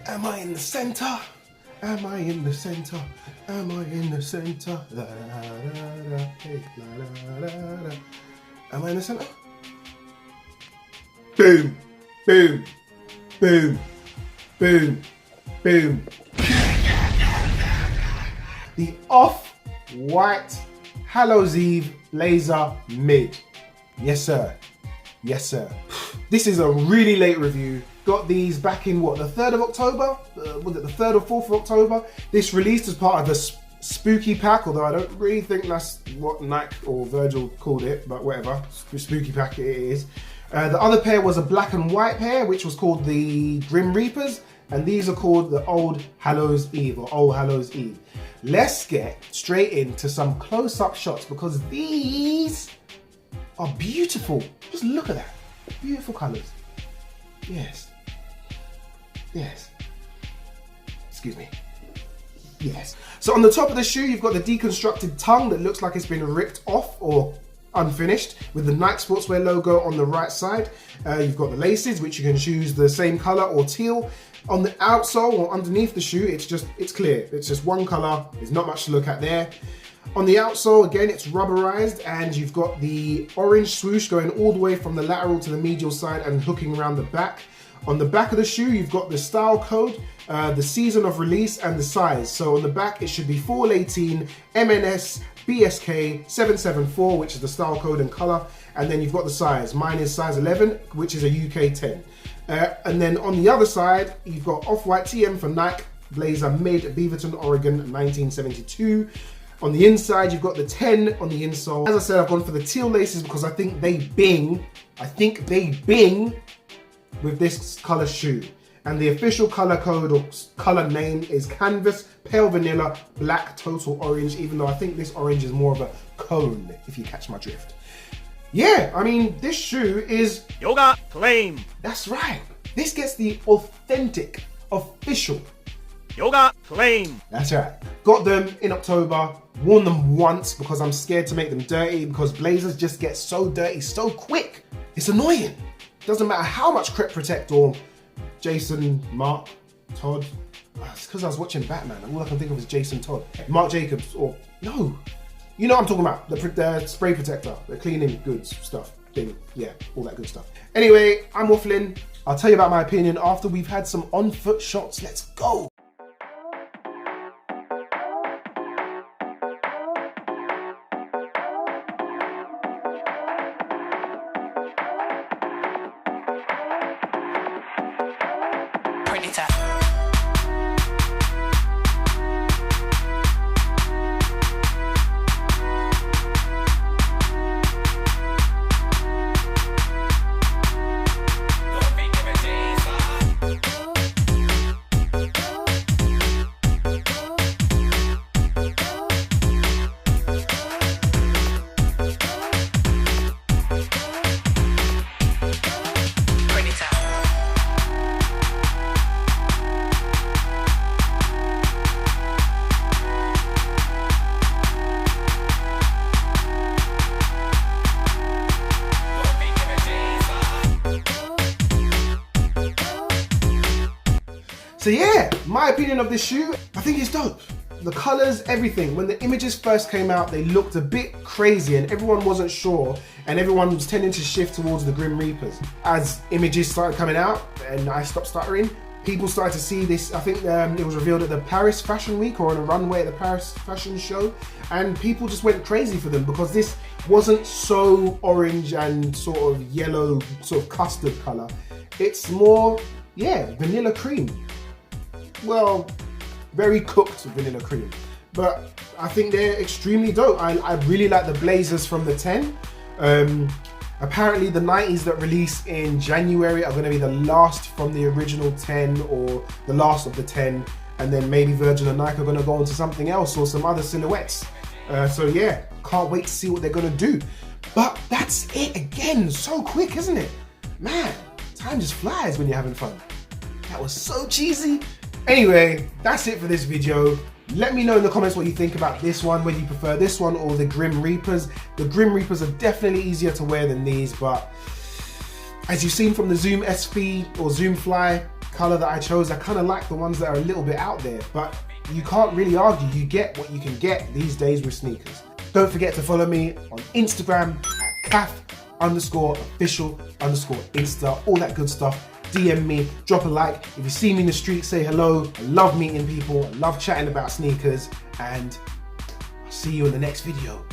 Am I in the center? Am I in the center? Am I in the center? La, la, la, la, hey, la, la, la, la. Am I in the center? Boom, boom, boom, boom, boom. The Off-White Hallow'S Eve Laser Mid. Yes, sir. Yes, sir. This is a really late review. Got these back in what, the 3rd of October? Was it the 3rd or 4th of October? This released as part of a spooky pack, although I don't really think that's what Nike or Virgil called it, but whatever, spooky pack it is. The other pair was a black and white pair, which was called the Grim Reapers, and these are called the Old Hallow'S Eve or Old Hallow'S Eve. Let's get straight into some close-up shots because these are beautiful. Just look at that. Beautiful colours. Yes. Yes. Excuse me. Yes. So on the top of the shoe, you've got the deconstructed tongue that looks like it's been ripped off or unfinished with the Nike Sportswear logo on the right side. You've got the laces, which you can choose the same color or teal. On the outsole or underneath the shoe, it's clear. It's just one color. There's not much to look at there. On the outsole, again, it's rubberized and you've got the orange swoosh going all the way from the lateral to the medial side and hooking around the back. On the back of the shoe, you've got the style code, the season of release and the size. So on the back, it should be Fall 18 MNS BSK 774, which is the style code and color. And then you've got the size. Mine is size 11, which is a UK 10. And then on the other side, you've got Off-White TM for Nike Blazer Mid, Beaverton, Oregon, 1972. On the inside, you've got the 10 on the insole. As I said, I've gone for the teal laces because I think they bing with this color shoe. And the official color code or color name is Canvas, Pale Vanilla, Black, Total Orange, even though I think this orange is more of a cone, if you catch my drift. Yeah, I mean, this shoe is Yoga Flame. That's right. This gets the authentic, official Yoga Flame. That's right. Got them in October, worn them once because I'm scared to make them dirty because blazers just get so dirty so quick. It's annoying. Doesn't matter how much Crep Protect or Jason, Mark, Todd. It's because I was watching Batman and all I can think of is Jason Todd. Mark Jacobs or, no. You know what I'm talking about, the spray protector, the cleaning goods stuff thing. Yeah, all that good stuff. Anyway, I'm waffling. I'll tell you about my opinion after we've had some on-foot shots. Let's go. So yeah, my opinion of this shoe, I think it's dope. The colors, everything. When the images first came out, they looked a bit crazy and everyone wasn't sure and everyone was tending to shift towards the Grim Reapers. As images started coming out and I stopped stuttering, people started to see this. I think it was revealed at the Paris Fashion Week or on a runway at the Paris Fashion Show, and people just went crazy for them because this wasn't so orange and sort of yellow, sort of custard color. It's more, yeah, vanilla cream. Well, very cooked vanilla cream. But I think they're extremely dope. I really like the blazers from the 10. Apparently the 90s that release in January are going to be the last from the original 10 or the last of the 10. And then maybe Virgil and Nike are going to go into something else or some other silhouettes. So yeah, can't wait to see what they're going to do. But that's it again. So quick, isn't it? Man, time just flies when you're having fun. That was so cheesy. Anyway, that's it for this video. Let me know in the comments what you think about this one, whether you prefer this one or the Grim Reapers. The Grim Reapers are definitely easier to wear than these, but as you've seen from the Zoom SV or Zoom Fly, color that I chose. I kind of like the ones that are a little bit out there, but you can't really argue. You get what you can get these days with sneakers. Don't forget to follow me on Instagram at caf_official_insta, all that good stuff. DM me, drop a like. If you see me in the street, say hello. I love meeting people, I love chatting about sneakers, and I'll see you in the next video.